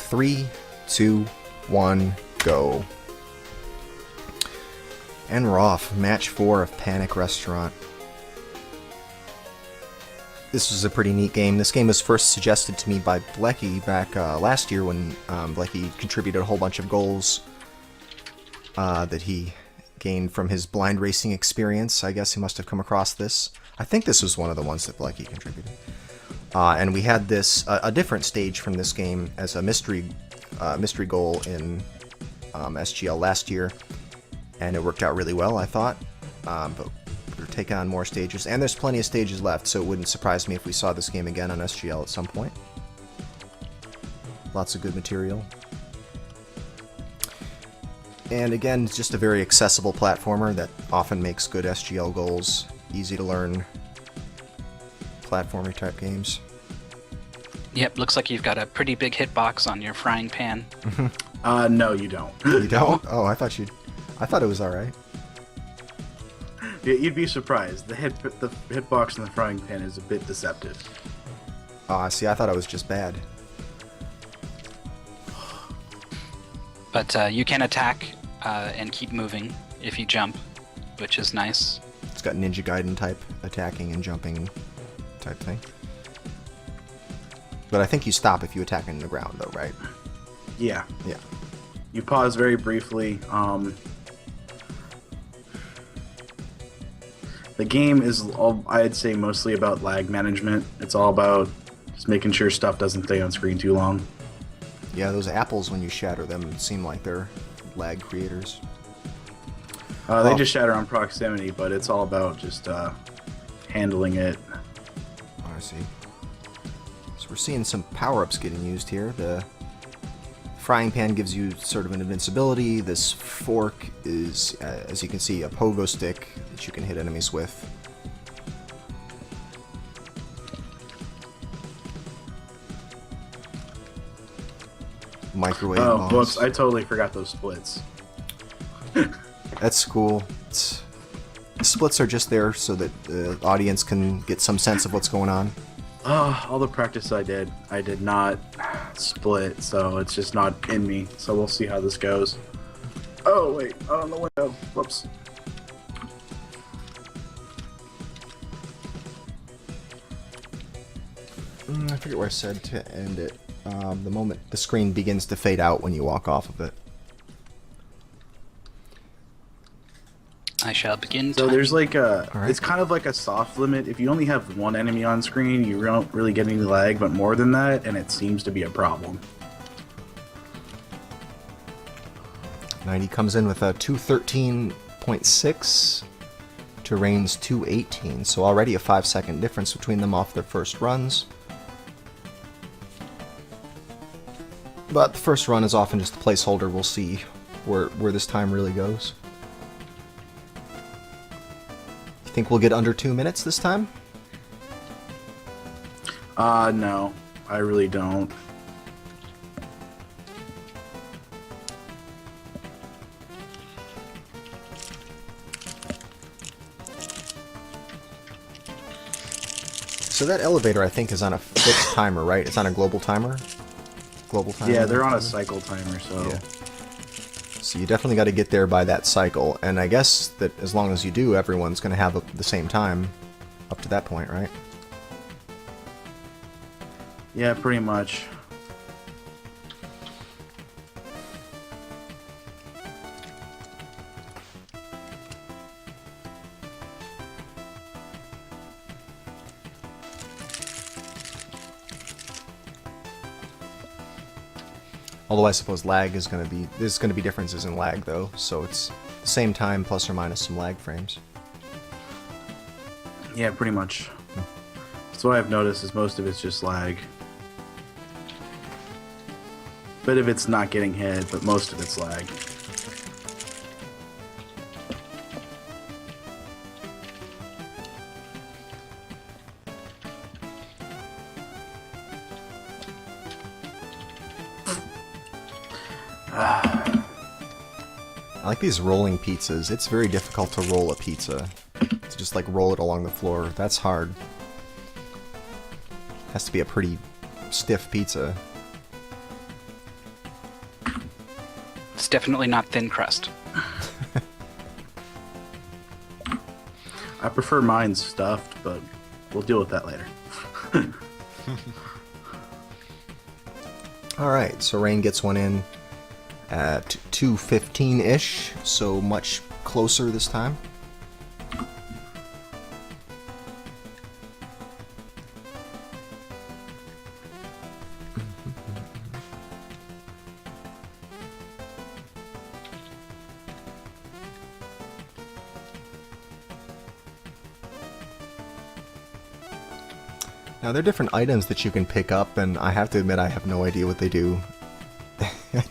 3, 2, 1, go. And we're off. Match 4 of Panic Restaurant. This was a pretty neat game. This game was first suggested to me by Blecky back last year when Blecky contributed a whole bunch of goals that he gained from his blind racing experience. I guess he must have come across this. I think this was one of the ones that Blecky contributed. And we had this a different stage from this game as a mystery goal in SGL last year, and it worked out really well, I thought. But we're taking on more stages, and there's plenty of stages left, so it wouldn't surprise me if we saw this game again on SGL at some point. Lots of good material. And again, it's just a very accessible platformer that often makes good SGL goals. Easy to learn platformer type games. Yep, looks like you've got a pretty big hitbox on your frying pan. No, you don't. You don't? Oh, I thought it was alright. You'd be surprised. The hitbox in the frying pan is a bit deceptive. See, I thought it was just bad. But you can attack and keep moving if you jump, which is nice. It's got Ninja Gaiden type attacking and jumping type thing. But I think you stop if you attack in the ground, though, right? Yeah. Yeah. You pause very briefly. The game is, I'd say, mostly about lag management. It's all about just making sure stuff doesn't stay on screen too long. Yeah, those apples, when you shatter them, seem like they're lag creators. They just shatter on proximity, but it's all about just handling it. Oh, I see. So we're seeing some power-ups getting used here. The frying pan gives you sort of an invincibility. This fork is, as you can see, a pogo stick that you can hit enemies with. Microwave bombs. Whoops, I totally forgot those splits. That's cool. Splits are just there so that the audience can get some sense of what's going on. All the practice I did not split, so it's just not in me. So we'll see how this goes. Oh, wait, on the window. Whoops. I forget where I said to end it. The moment the screen begins to fade out when you walk off of it. I shall begin. So there's like Alright. it's kind of like a soft limit. If you only have one enemy on screen, you don't really get any lag, but more than that, and it seems to be a problem. Knighty comes in with a 213.6 to Rane's 218, so already a 5-second difference between them off their first runs. But the first run is often just a placeholder. We'll see where this time really goes. You think we'll get under 2 minutes this time? No, I really don't. So that elevator, I think, is on a fixed timer, right? It's on a global timer? Global timer? Yeah, they're on a cycle timer, so... Yeah. So you definitely got to get there by that cycle, and I guess that as long as you do, everyone's going to have the same time up to that point, right? Yeah, pretty much. Although I suppose lag is going to be... There's going to be differences in lag, though, so it's the same time plus or minus some lag frames. Yeah, pretty much. That's what I've noticed, is most of it's just lag. Bit of it's not getting hit, but most of it's lag. I like these rolling pizzas. It's very difficult to roll a pizza. To just like roll it along the floor. That's hard. Has to be a pretty stiff pizza. It's definitely not thin crust. I prefer mine stuffed, but we'll deal with that later. Alright, so Rane gets one in at 2:15-ish, so much closer this time. Now, there are different items that you can pick up, and I have to admit I have no idea what they do. I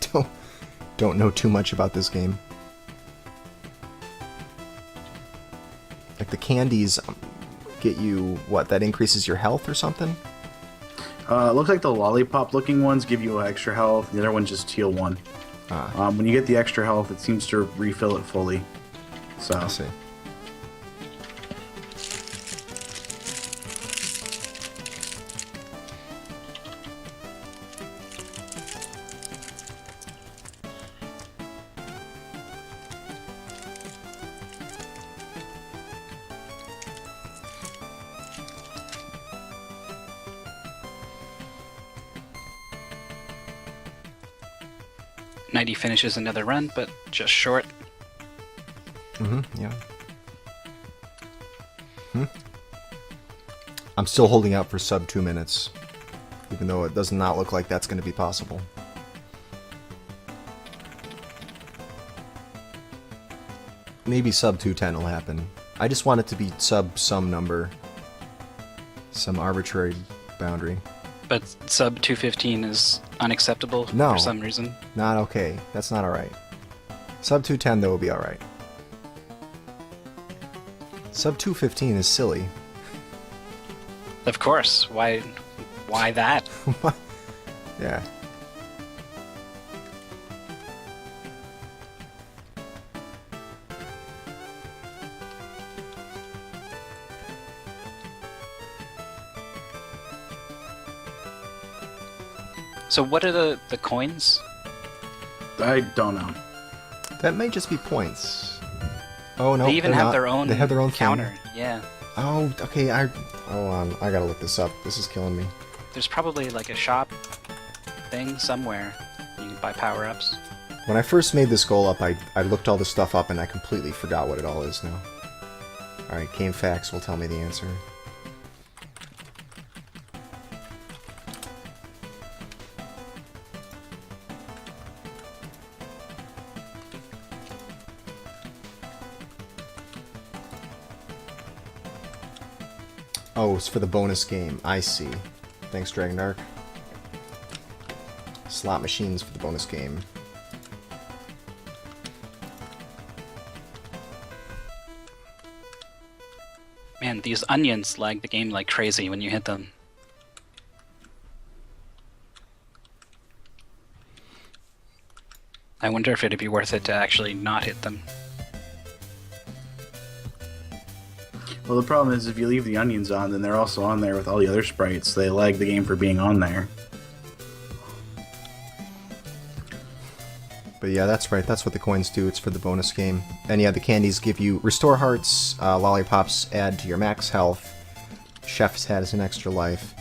don't know too much about this game. Like, the candies get you, what, that increases your health or something? It looks like the lollipop-looking ones give you extra health. The other ones just heal 1. When you get the extra health, it seems to refill it fully. So. I see. Knighty finishes another run, but just short. Yeah. I'm still holding out for sub 2 minutes, even though it does not look like that's going to be possible. Maybe sub 2:10 will happen. I just want it to be sub some number. Some arbitrary boundary. But sub 215 is unacceptable No. for some reason. Not okay. That's not alright. Sub 2:10 though will be alright. Sub 2:15 is silly. Of course. Why that? Yeah. So what are the coins? I don't know. That may just be points. Oh no, They even they're have not. their own They have their own counter. thing. Yeah. Oh, okay. Hold on. I gotta look this up. This is killing me. There's probably like a shop thing somewhere. You can buy power-ups. When I first made this goal up, I looked all this stuff up and I completely forgot what it all is now. Alright, Game Facts will tell me the answer. Oh, it's for the bonus game. I see. Thanks, Dragon Dark. Slot machines for the bonus game. Man, these onions lag the game like crazy when you hit them. I wonder if it'd be worth it to actually not hit them. Well, the problem is if you leave the onions on, then they're also on there with all the other sprites. They lag the game for being on there. But yeah, that's right. That's what the coins do. It's for the bonus game. And yeah, the candies give you restore hearts, lollipops add to your max health, chef's hat is an extra life.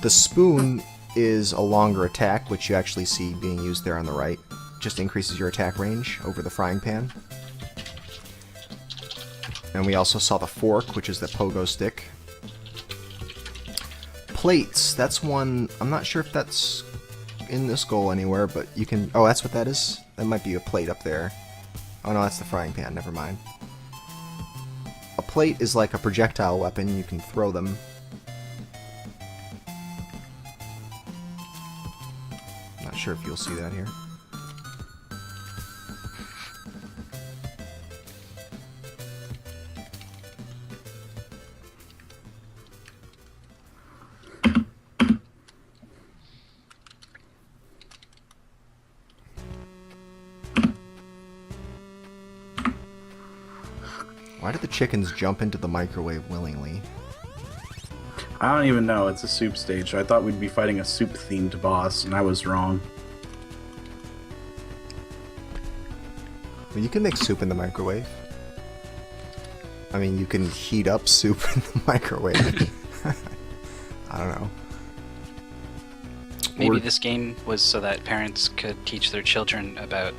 The spoon is a longer attack, which you actually see being used there on the right. Just increases your attack range over the frying pan. And we also saw the fork, which is the pogo stick. Plates, that's one, I'm not sure if that's in this goal anywhere, but you can, oh, that's what that is? That might be a plate up there. Oh no, that's the frying pan, never mind. A plate is like a projectile weapon, you can throw them. Not sure if you'll see that here. Why did the chickens jump into the microwave willingly? I don't even know. It's a soup stage. I thought we'd be fighting a soup-themed boss, and I was wrong. Well, you can make soup in the microwave. I mean, you can heat up soup in the microwave. I don't know. Maybe this game was so that parents could teach their children about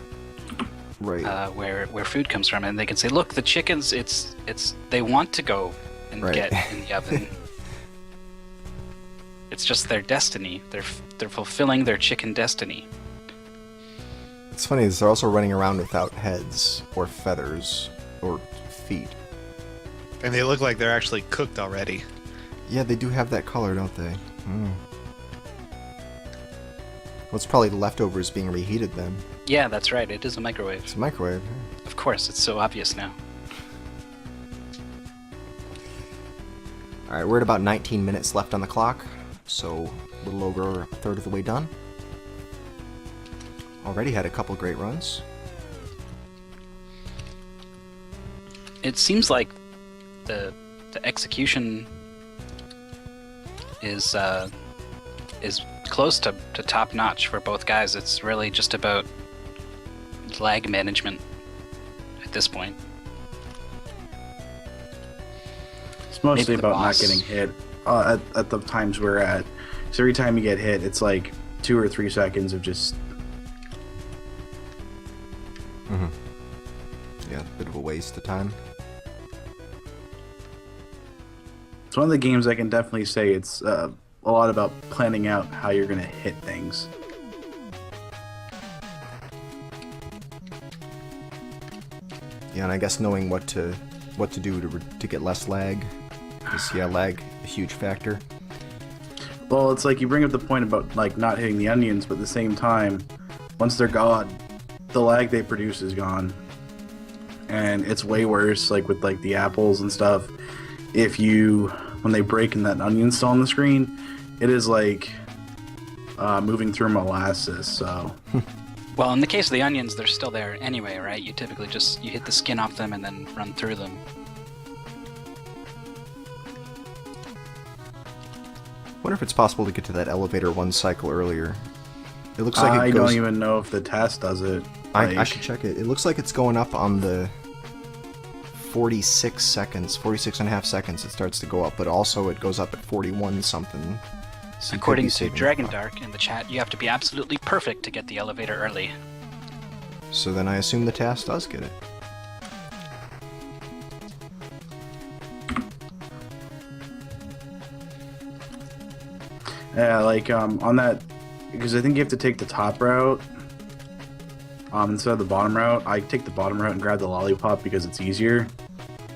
where food comes from, and they can say, "Look, the chickens. It's they want to go and get in the oven. It's just their destiny. They're fulfilling their chicken destiny." It's funny, they're also running around without heads or feathers or feet. And they look like they're actually cooked already. Yeah, they do have that color, don't they? Mm. Well, it's probably the leftovers being reheated then. Yeah, that's right. It is a microwave. It's a microwave. Of course, it's so obvious now. Alright, we're at about 19 minutes left on the clock, so a little over a third of the way done. Already had a couple great runs. It seems like the execution is close to top notch for both guys. It's really just about lag management at this point. It's mostly Maybe the about not boss. getting hit at the times we're at. So every time you get hit, it's like 2 or 3 seconds of just... Yeah, a bit of a waste of time. It's one of the games I can definitely say it's a lot about planning out how you're going to hit things. Yeah, and I guess knowing what to do to get less lag. Because, yeah, lag, a huge factor. Well, it's like you bring up the point about like not hitting the onions, but at the same time, once they're gone, the lag they produce is gone. And it's way worse, like with like the apples and stuff. When they break and that onion's still on the screen, it is like moving through molasses, so... Well, in the case of the onions, they're still there anyway, right? You typically just you hit the skin off them and then run through them. Wonder if it's possible to get to that elevator one cycle earlier. It looks like I it goes... don't even know if the test does it. I should check it. It looks like it's going up on the 46 seconds, 46 and a half seconds it starts to go up, but also it goes up at 41 something. So you could According be to saving Dragon up. Dark in the chat, you have to be absolutely perfect to get the elevator early. So then I assume the task does get it. Yeah, like on that, because I think you have to take the top route instead of the bottom route. I take the bottom route and grab the lollipop because it's easier.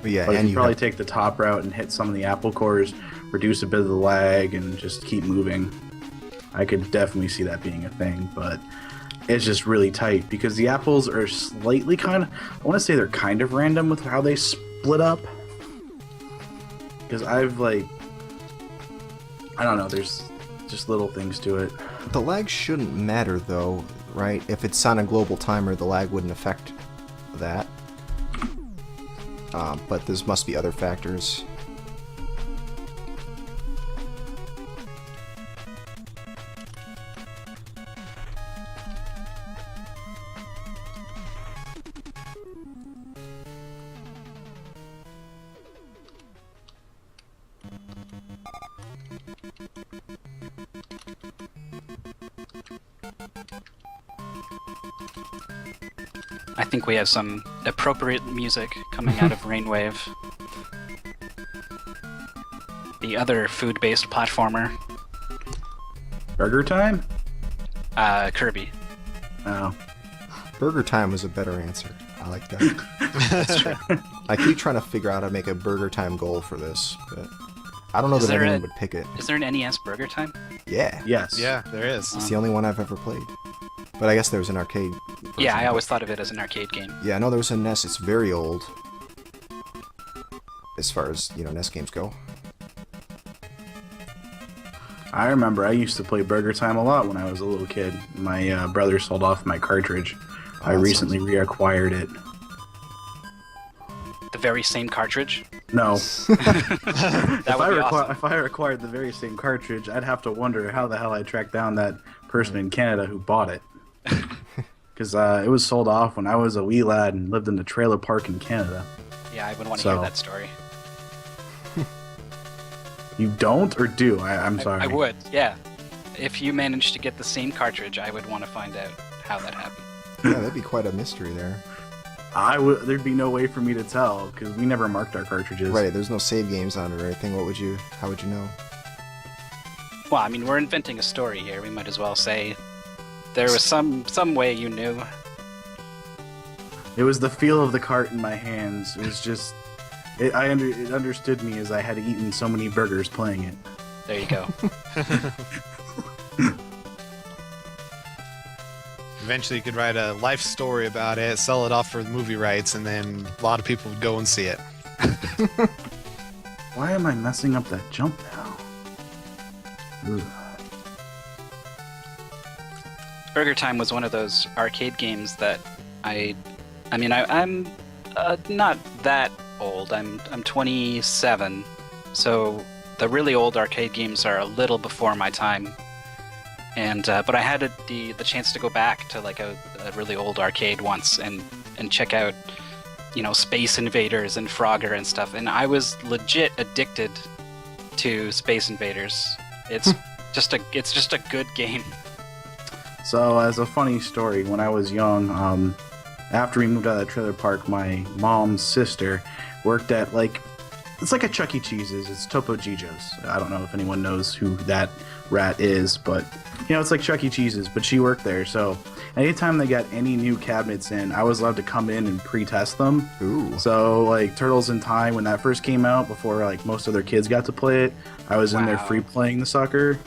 But yeah, But and you you probably have, take the top route and hit some of the apple cores, reduce a bit of the lag, and just keep moving. I could definitely see that being a thing, but it's just really tight because the apples are slightly I want to say they're kind of random with how they split up. Because I've I don't know, there's just little things to it. the lag shouldn't matter though, right? If it's on a global timer, the lag wouldn't affect that. But there must be other factors. I think we have some appropriate music coming out of Rainwave. The other food-based platformer, Burger Time? Kirby. Oh. Burger Time was a better answer. I like that. That's true. I keep trying to figure out how to make a Burger Time goal for this, but I don't know Is that there anyone a- would pick it. Is there an NES Burger Time? Yeah, Yes. Yeah, there is. it's the only one I've ever played. But I guess there was an arcade version. Yeah, I always thought of it as an arcade game. Yeah, I know there was a NES. It's very old. As far as, NES games go. I remember I used to play Burger Time a lot when I was a little kid. My brother sold off my cartridge. I that recently reacquired it. The very same cartridge? No. That would be awesome. If I acquired the very same cartridge, I'd have to wonder how the hell I tracked down that person in Canada who bought it. because it was sold off when I was a wee lad and lived in a trailer park in Canada. Yeah, I would want to hear that story. You don't or do? I'm sorry. I would, yeah. If you managed to get the same cartridge, I would want to find out how that happened. Yeah, that'd be quite a mystery there. There'd be no way for me to tell because we never marked our cartridges. Right, there's no save games on it or anything. How would you know? Well, I mean, we're inventing a story here. We might as well say there was some way you knew. It was the feel of the cart in my hands. It was just, it understood me as I had eaten so many burgers playing it. There you go. Eventually, you could write a life story about it, sell it off for the movie rights, and then a lot of people would go and see it. Why am I messing up that jump now? Ugh. Burger Time was one of those arcade games that I'm not that old. I'm 27, so the really old arcade games are a little before my time. And but I had the chance to go back to like a really old arcade once and check out, Space Invaders and Frogger and stuff. And I was legit addicted to Space Invaders. It's just a good game. So, as a funny story, when I was young, after we moved out of the trailer park, my mom's sister worked at it's like a Chuck E. Cheese's. It's Topo Gigio's. I don't know if anyone knows who that rat is, but it's like Chuck E. Cheese's. But she worked there, so anytime they got any new cabinets in, I was allowed to come in and pre-test them. Ooh. So, Turtles in Time, when that first came out, before most other kids got to play it, I was in there free playing the sucker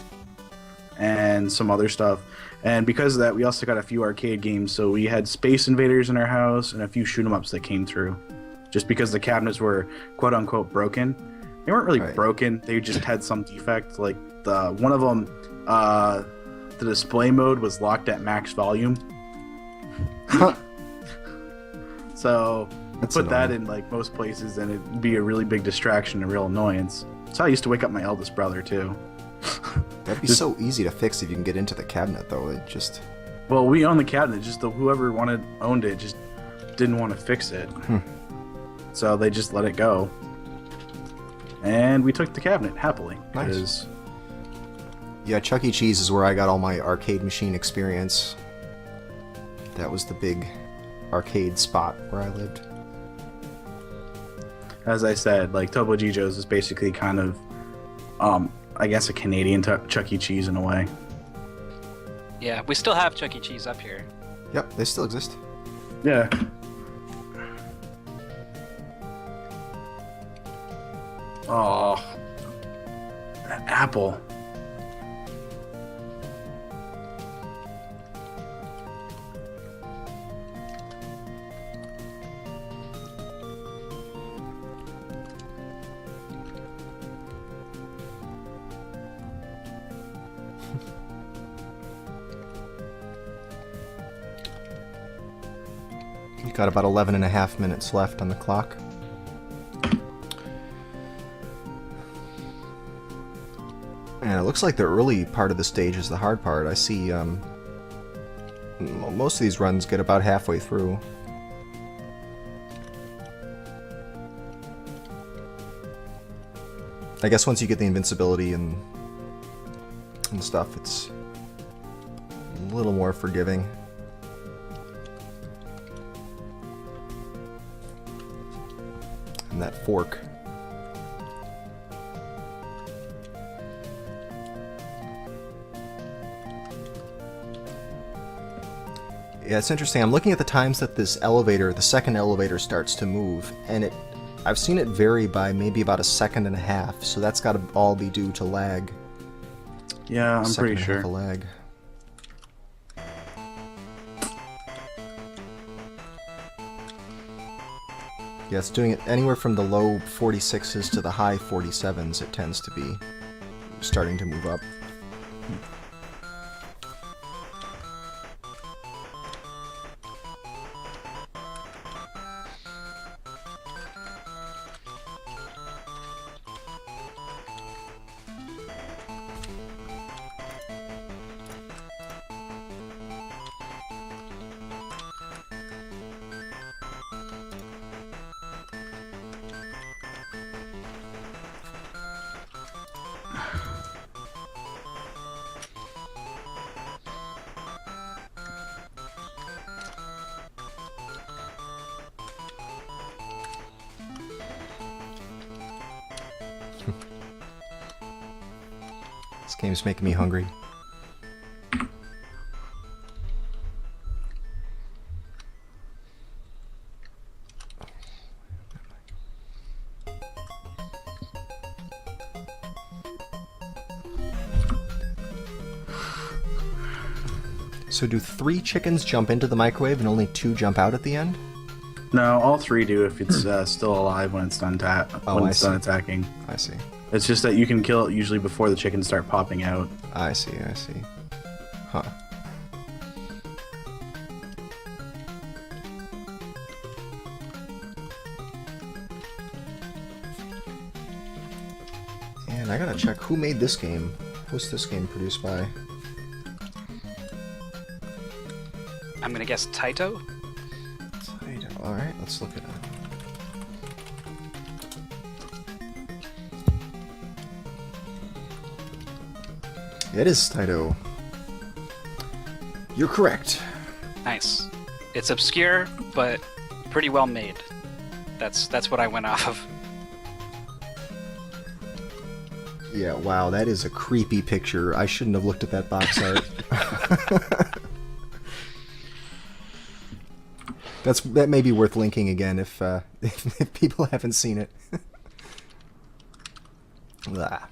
and some other stuff. And because of that, we also got a few arcade games. So we had Space Invaders in our house and a few shoot 'em ups that came through. Just because the cabinets were quote unquote broken. They weren't really broken. They just had some defect. Like one of them, the display mode was locked at max volume. So That's put that annoying. in most places, and it'd be a really big distraction, a real annoyance. So I used to wake up my eldest brother too. That'd be so easy to fix if you can get into the cabinet, though. Well, we own the cabinet. Just whoever owned it just didn't want to fix it. So they just let it go. And we took the cabinet happily. Nice. Yeah, Chuck E. Cheese is where I got all my arcade machine experience. That was the big arcade spot where I lived. As I said, Topo Gigio's is basically kind of, I guess, a Canadian Chuck E. Cheese in a way. Yeah, we still have Chuck E. Cheese up here. Yep, they still exist. Yeah. Oh, that apple. We've got about 11 and a half minutes left on the clock. And it looks like the early part of the stage is the hard part. I see most of these runs get about halfway through. I guess once you get the invincibility and stuff, it's a little more forgiving. And that fork. Yeah, it's interesting. I'm looking at the times that this elevator, the second elevator, starts to move, and I've seen it vary by maybe about a second and a half, so that's got to all be due to lag. Yeah, I'm pretty sure. Second and a half of lag. Yeah, it's doing it anywhere from the low 46s to the high 47s. It tends to be starting to move up. game's making me hungry. So do 3 chickens jump into the microwave and only 2 jump out at the end? No, all 3 do if it's still alive when it's done done attacking. I see. It's just that you can kill it usually before the chickens start popping out. I see. Huh. And I gotta check who made this game. Who's this game produced by? I'm gonna guess Taito? Taito. Alright, let's look at it. It is Taito. You're correct. Nice. It's obscure, but pretty well made. That's what I went off of. Yeah, wow, that is a creepy picture. I shouldn't have looked at that box art. That may be worth linking again if if people haven't seen it. Ah.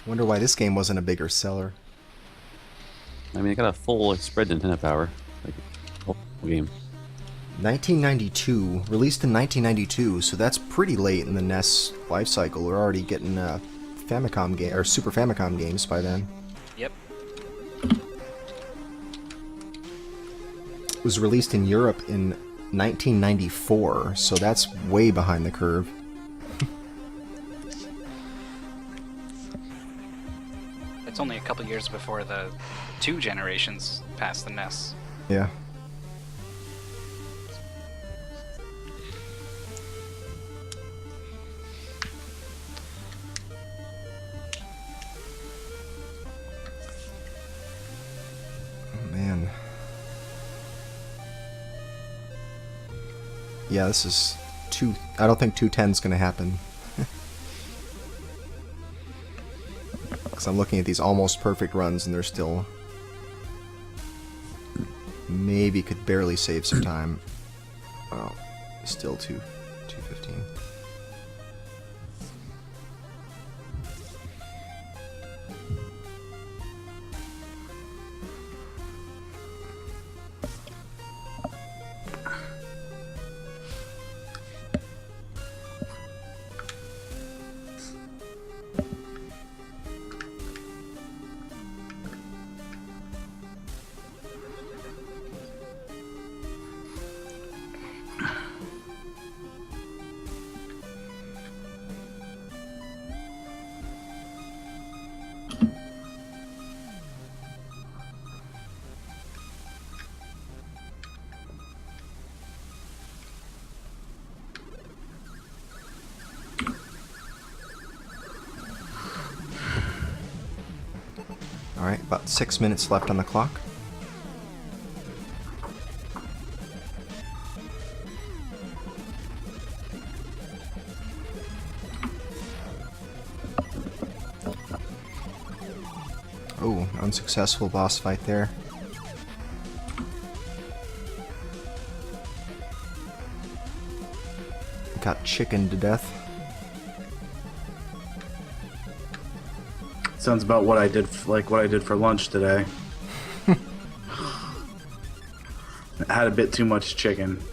Wonder why this game wasn't a bigger seller. I mean, it got a full spread Nintendo power, like whole game. 1992, released in 1992, so that's pretty late in the NES life cycle. We're already getting Famicom game or Super Famicom games by then. Yep. It was released in Europe in 1994, so that's way behind the curve. It's only a couple years before the 2 generations past the NES. Yeah. Oh, man. Yeah, this is I don't think 210's gonna happen. Because I'm looking at these almost perfect runs and they're still... Maybe could barely save some time. Oh, still 215. Alright, about 6 minutes left on the clock. Oh, unsuccessful boss fight there. Got chickened to death. Sounds about what I did, like what I did for lunch today. I had a bit too much chicken.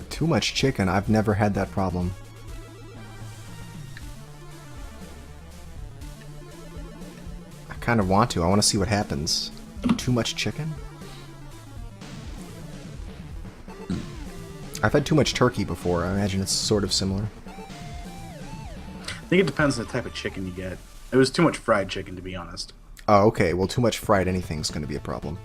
Too much chicken? I've never had that problem. I kind of want to. I want to see what happens. Too much chicken? I've had too much turkey before. I imagine it's sort of similar. I think it depends on the type of chicken you get. It was too much fried chicken, to be honest. Oh, okay. Well, too much fried anything's going to be a problem.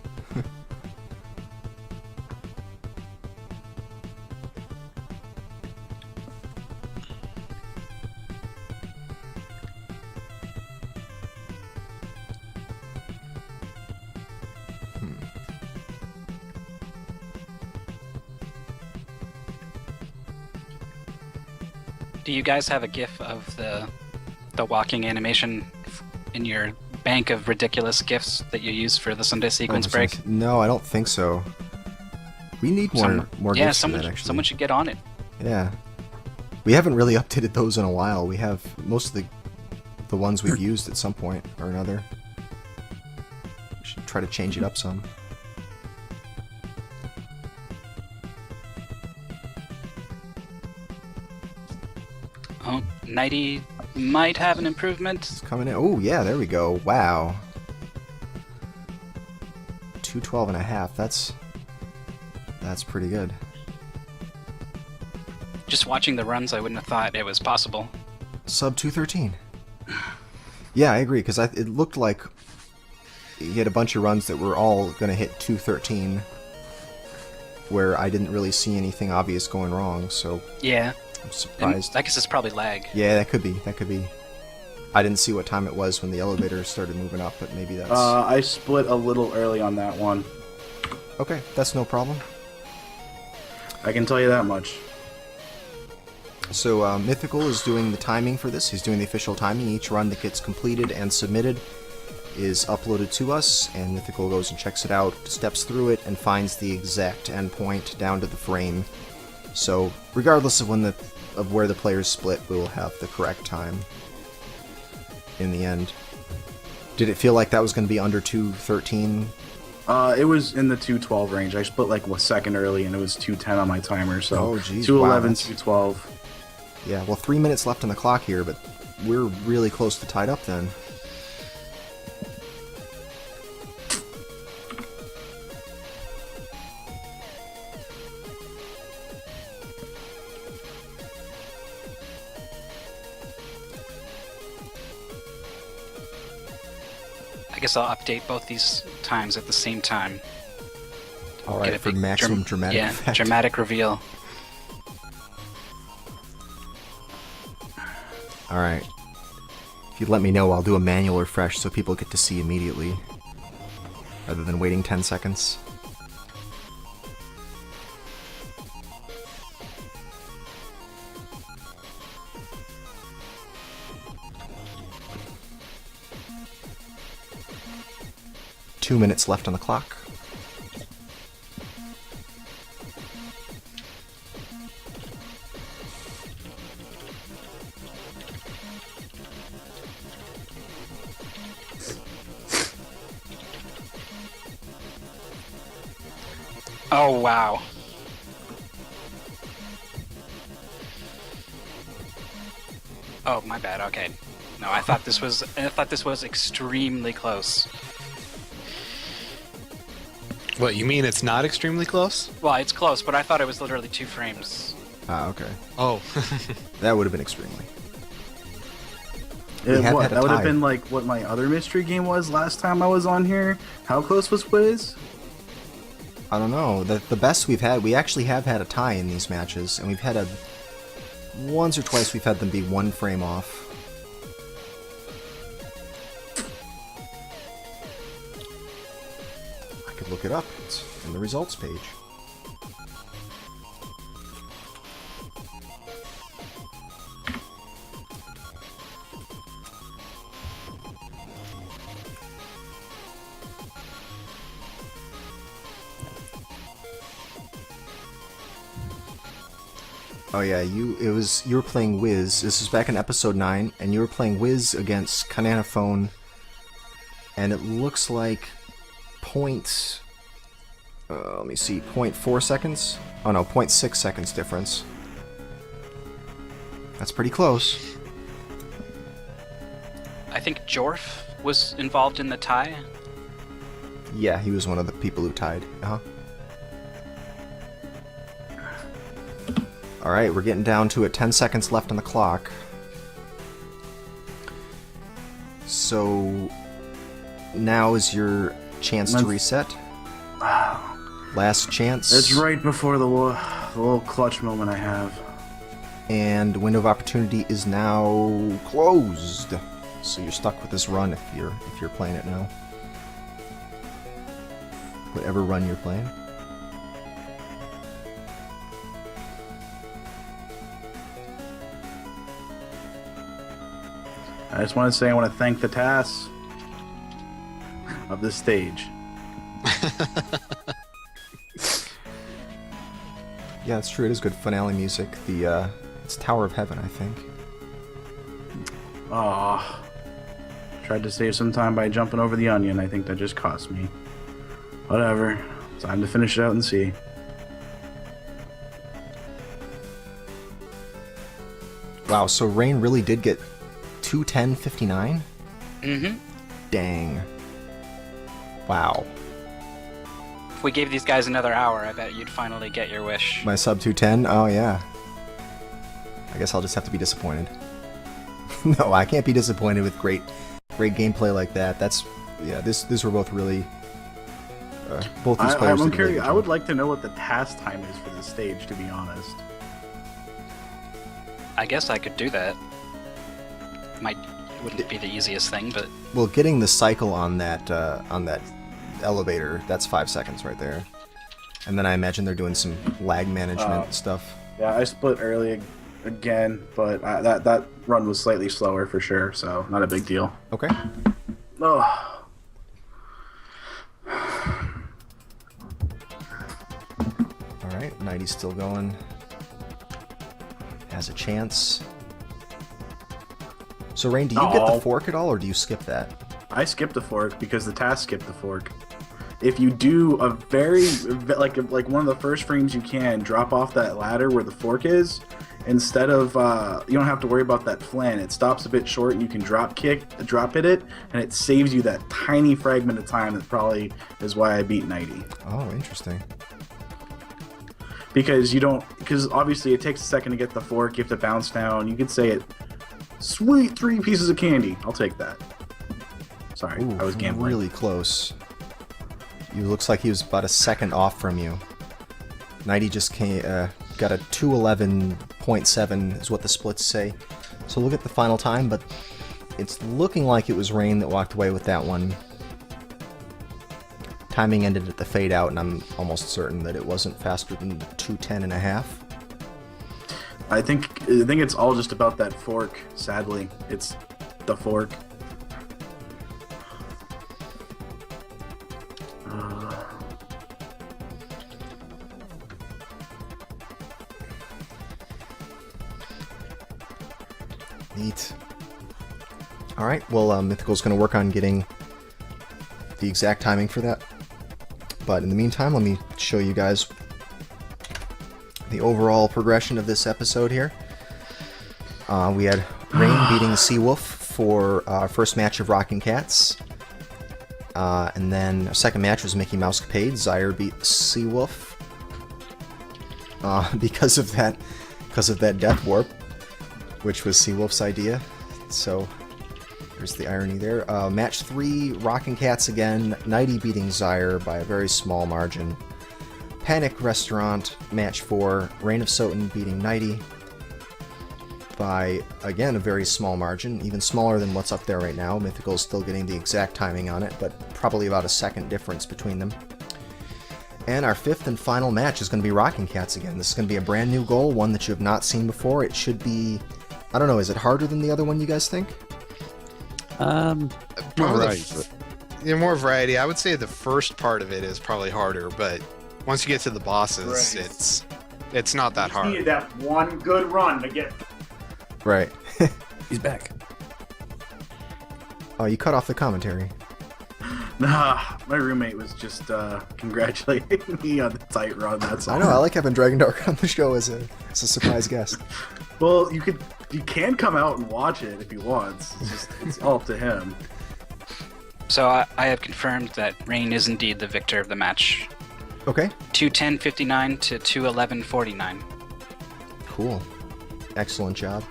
Do you guys have a GIF of the the walking animation in your bank of ridiculous gifts that you use for the Sunday sequence break? No, I don't think so. We need more yeah, gifts for someone, that, actually. someone should get on it. Yeah. We haven't really updated those in a while. We have most of the ones we've used at some point or another. We should try to change it up some. Oh, Knighty might have an improvement. It's coming in. Oh, yeah, there we go. Wow. 212.5. That's pretty good. Just watching the runs, I wouldn't have thought it was possible. Sub 213. Yeah, I agree, because it looked like he had a bunch of runs that were all going to hit 213, where I didn't really see anything obvious going wrong, so Yeah. I'm And surprised. I guess it's probably lag. Yeah, that could be. That could be. I didn't see what time it was when the elevator started moving up, but maybe that's... I split a little early on that one. Okay, that's no problem. I can tell you that much. So Mythical is doing the timing for this. He's doing the official timing. Each run that gets completed and submitted is uploaded to us, and Mythical goes and checks it out, steps through it, and finds the exact endpoint down to the frame. So regardless of where the players split, we will have the correct time in the end. Did it feel like that was going to be under 213? It was in the 212 range. I split like a second early, and it was 210 on my timer. So Oh, geez, 211, wow, 212. Yeah, well, 3 minutes left on the clock here, but we're really close to tied up then. I guess I'll update both these times at the same time. All Get right, a for big maximum dramatic yeah, effect. dramatic reveal. All right. If you'd let me know, I'll do a manual refresh so people get to see immediately, rather than waiting 10 seconds. Two minutes left on the clock. Oh wow. Oh, my bad. Okay. No, I thought this was extremely close. What, you mean it's not extremely close? Well, it's close, but I thought it was literally 2 frames. Ah, okay. Oh. That would have been extremely. We have What? had a That would have tie. been like what my other mystery game was last time I was on here. How close was Wiz? I don't know. The best we've had, we actually have had a tie in these matches, and we've had once or twice we've had them be 1 frame off. I could look it up. It's in the results page. Oh yeah, you were playing Wiz. This was back in episode 9, and you were playing Wiz against Kananaphone, and it looks like let me see, 0.4 seconds? Oh no, 0.6 seconds difference. That's pretty close. I think Jorf was involved in the tie. Yeah, he was one of the people who tied. Uh-huh. Alright, we're getting down to it. 10 seconds left on the clock. So now is your chance to reset. Last chance. It's right before the little clutch moment I have. And the window of opportunity is now closed. So you're stuck with this run if you're playing it now. Whatever run you're playing. I just want to say I want to thank the tasks of this stage. Yeah, it's true. It is good finale music. It's Tower of Heaven, I think. Oh, tried to save some time by jumping over the onion. I think that just cost me. Whatever. Time to finish it out and see. Wow, so Rane really did get 210.59? Mm-hmm. Dang. Wow. If we gave these guys another hour, I bet you'd finally get your wish. My sub 210? Oh, yeah. I guess I'll just have to be disappointed. No, I can't be disappointed with great gameplay like that. These were both really... both these players I'm did really curious. good I job. would like to know what the task time is for this stage, to be honest. I guess I could do that. Wouldn't be the easiest thing, but Well, getting the cycle on that elevator, that's 5 seconds right there. And then I imagine they're doing some lag management stuff. Yeah, I split early again, but that run was slightly slower for sure, so not a big deal. Okay. Oh. Alright, Knighty's still going. Has a chance. So, Rain, do you get the fork at all, or do you skip that? I skipped the fork because the task skipped the fork. If you do a very, like one of the first frames you can, drop off that ladder where the fork is, instead of, you don't have to worry about that flan. It stops a bit short and you can drop hit it, and it saves you that tiny fragment of time that probably is why I beat Knighty. Oh, interesting. Because obviously it takes a second to get the fork, you have to bounce down. You could say it, sweet 3 pieces of candy. I'll take that. Sorry, Ooh, I was gambling. really close. You looks like he was about a second off from you. Knighty just got a 211.7 is what the splits say. So look at the final time, but it's looking like it was Rain that walked away with that one. Timing ended at the fade out, and I'm almost certain that it wasn't faster than 210.5. I think it's all just about that fork, sadly. It's the fork. Neat. Alright, well, Mythical's going to work on getting the exact timing for that. But in the meantime, let me show you guys the overall progression of this episode here. We had Rain beating Seawolf for first match of Rockin' Cats. And then our second match was Mickey Mousecapade. Zyre beat Seawolf. Because of that death warp, which was Seawolf's idea. So there's the irony there. Match 3, Rockin' Cats again. Knighty beating Zyre by a very small margin. Panic Restaurant, match 4, RaneOfSOTN beating Knighty by, again, a very small margin, even smaller than what's up there right now. Mythical's still getting the exact timing on it, but probably about a second difference between them. And our 5th and final match is going to be Rockin' Cats again. This is going to be a brand new goal, one that you have not seen before. It should be, I don't know, is it harder than the other one, you guys think? Probably right. more variety. I would say the first part of it is probably harder, but once you get to the bosses, Right. it's not that hard. Needed that one good run to get. Right. He's back. Oh, you cut off the commentary. Nah, my roommate was just congratulating me on the tight run, that's all. I know, I like having Dragon Dark on the show as a surprise guest. Well, you can come out and watch it if he wants. It's all up to him. so I have confirmed that Rain is indeed the victor of the match. Okay. 210.59 to 211.49. Cool. Excellent job.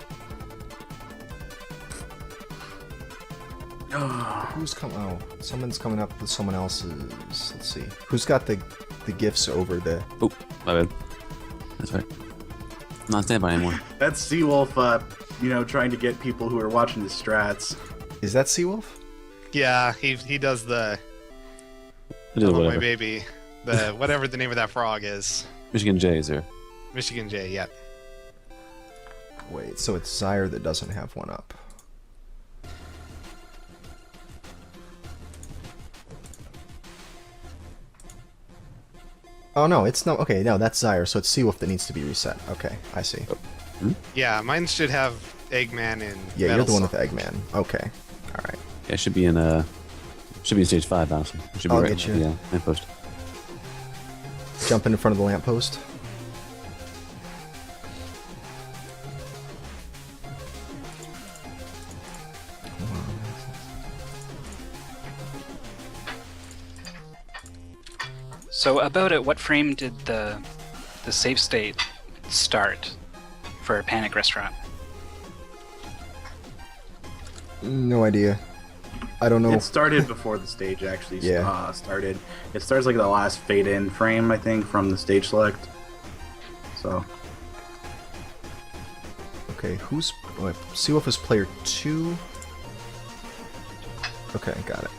Who's coming? Oh, someone's coming up with someone else's. Let's see. Who's got the gifts over the? Oh, my bad. That's right. I'm not on standby anymore. That's Seawolf, trying to get people who are watching the strats. Is that Seawolf? Yeah, he does the I did oh my whatever. baby, the whatever the name of that frog is. Michigan J is there. Michigan J, yeah. Wait, so it's Zyre that doesn't have one up. Oh no, it's no. Okay, no, that's Zyre. So it's Seawolf that needs to be reset. Okay, I see. Yeah, mine should have Eggman and Yeah, you're Metal the one with Sword. Eggman. Okay, all right. Yeah, it should be in stage 5, honestly. It should be I'll right get in you. the lamppost. Jump in front of the lamppost. So about at what frame did the save state start for Panic Restaurant? No idea. I don't know. It started before the stage actually Yeah. started. It starts like the last fade in frame, I think, from the stage select. So Okay, who's... Seawolf is player 2. Okay, got it.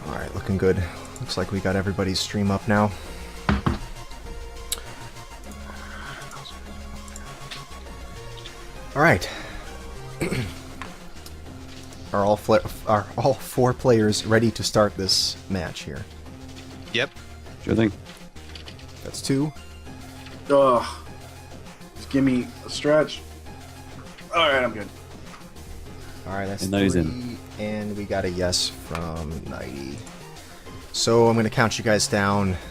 Alright, looking good. Looks like we got everybody's stream up now. Alright. Are all 4 players ready to start this match here? Yep. Sure thing. That's 2. ugh. Just give me a stretch. Alright, I'm good. Alright, that's And 3. Knighty's in. And we got a yes from Knighty. So I'm going to count you guys down.